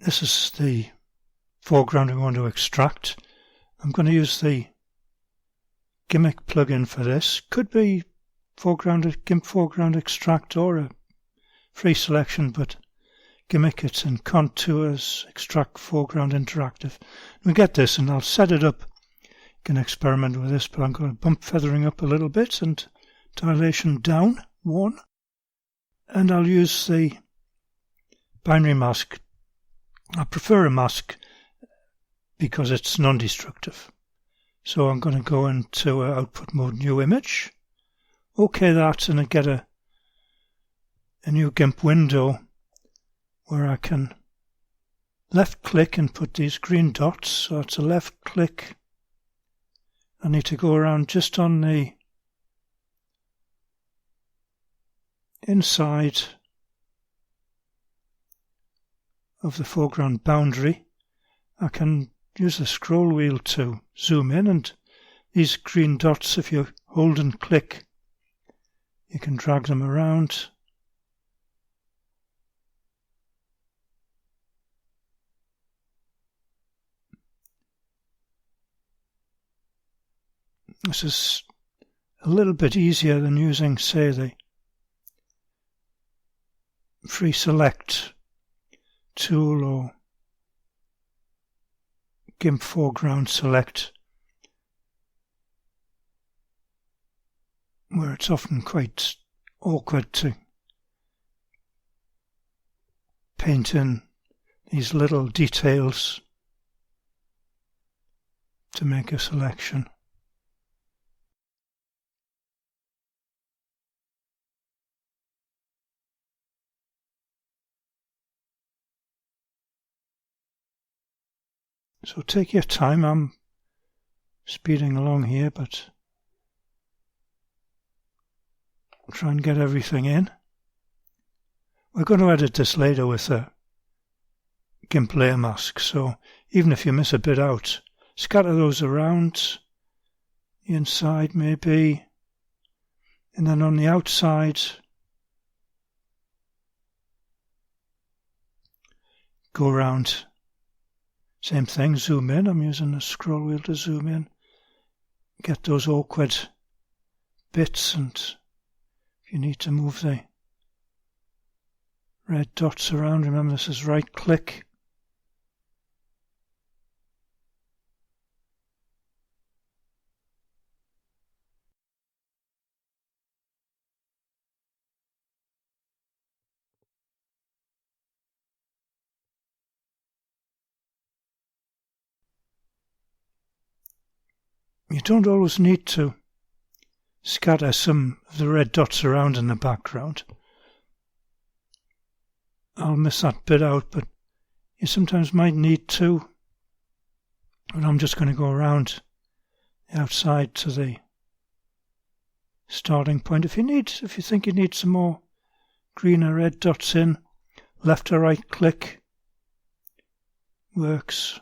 This is the foreground we want to extract. I'm going to use the gmic plugin for this. Could be Gimp foreground extract or a free selection, but gmic, it's in contours, extract foreground interactive. We get this and I'll set it up. You can experiment with this, but I'm going to bump feathering up a little bit and dilation down 1. And I'll use the binary mask. I prefer a mask because it's non-destructive. So I'm going to go into output mode, new image. OK that, and I get a new GIMP window where I can left click and put these green dots. So it's a left click. I need to go around just on the inside of the foreground boundary. I can use the scroll wheel to zoom in, and these green dots, if you hold and click, you can drag them around. This is a little bit easier than using, say, the free select tool or GIMP foreground select, where it's often quite awkward to paint in these little details to make a selection. So take your time. I'm speeding along here, but I'll try and get everything in. We're going to edit this later with a GIMP layer mask, so even if you miss a bit out, scatter those around the inside maybe, and then on the outside go around. Same thing, zoom in. I'm using the scroll wheel to zoom in. Get those awkward bits, and if you need to move the red dots around, remember this is right click. You don't always need to scatter some of the red dots around in the background. I'll miss that bit out, but you sometimes might need to. And I'm just going to go around the outside to the starting point. If you think you need some more green or red dots in, left or right click works.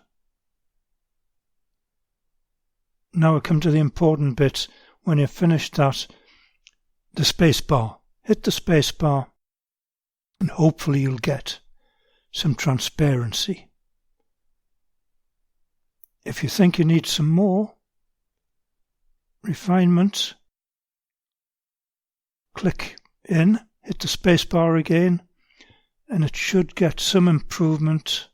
Now we come to the important bit. When you've finished that, the space bar. Hit the space bar and hopefully you'll get some transparency. If you think you need some more refinement, click in, hit the space bar again, and it should get some improvement.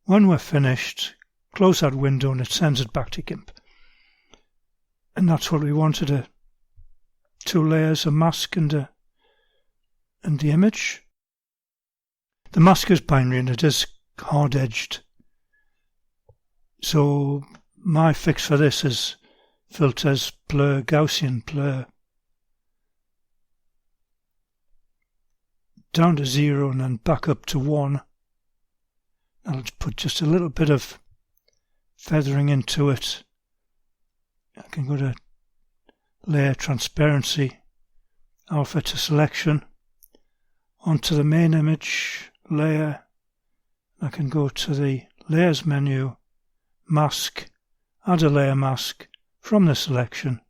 When we're finished, close that window and it sends it back to GIMP. And that's what we wanted, 2 layers, a mask and the image. The mask is binary and it is hard-edged. So my fix for this is filters, blur, Gaussian blur, down to 0 and then back up to 1. I'll put just a little bit of feathering into it. I can go to layer transparency, alpha to selection, onto the main image layer. I can go to the layers menu, mask, add a layer mask from the selection,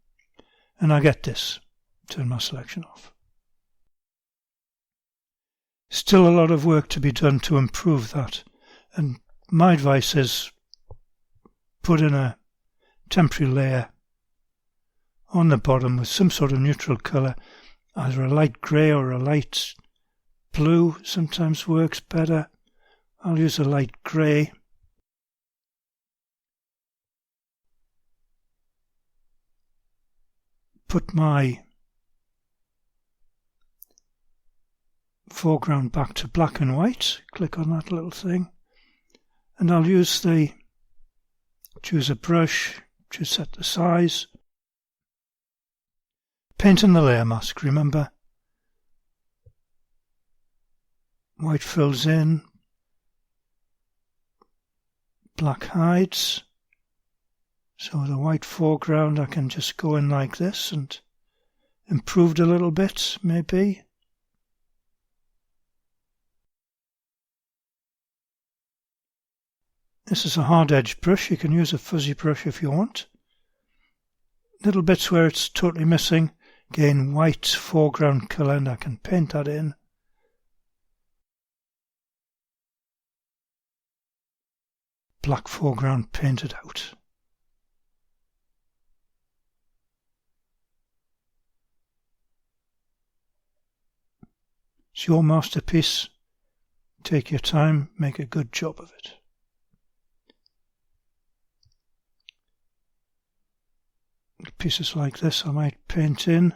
and I get this. Turn my selection off. Still a lot of work to be done to improve that. And my advice is put in a temporary layer on the bottom with some sort of neutral colour, either a light grey or a light blue sometimes works better. I'll use a light grey. Put my foreground back to black and white. Click on that little thing. And I'll choose a brush, just set the size. Paint in the layer mask, remember. White fills in, black hides. So the white foreground I can just go in like this and improved a little bit, maybe. This is a hard edge brush. You can use a fuzzy brush if you want. Little bits where it's totally missing. Again, white foreground colour, and I can paint that in. Black foreground painted out. It's your masterpiece. Take your time, make a good job of it. Pieces like this I might paint in.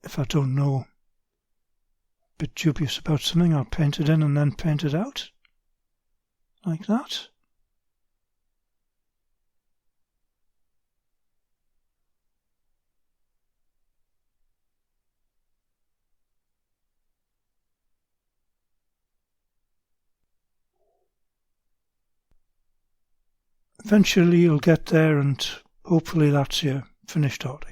If I don't know, a bit dubious about something, I'll paint it in and then paint it out. Like that. Eventually you'll get there, and hopefully that's your finished artwork.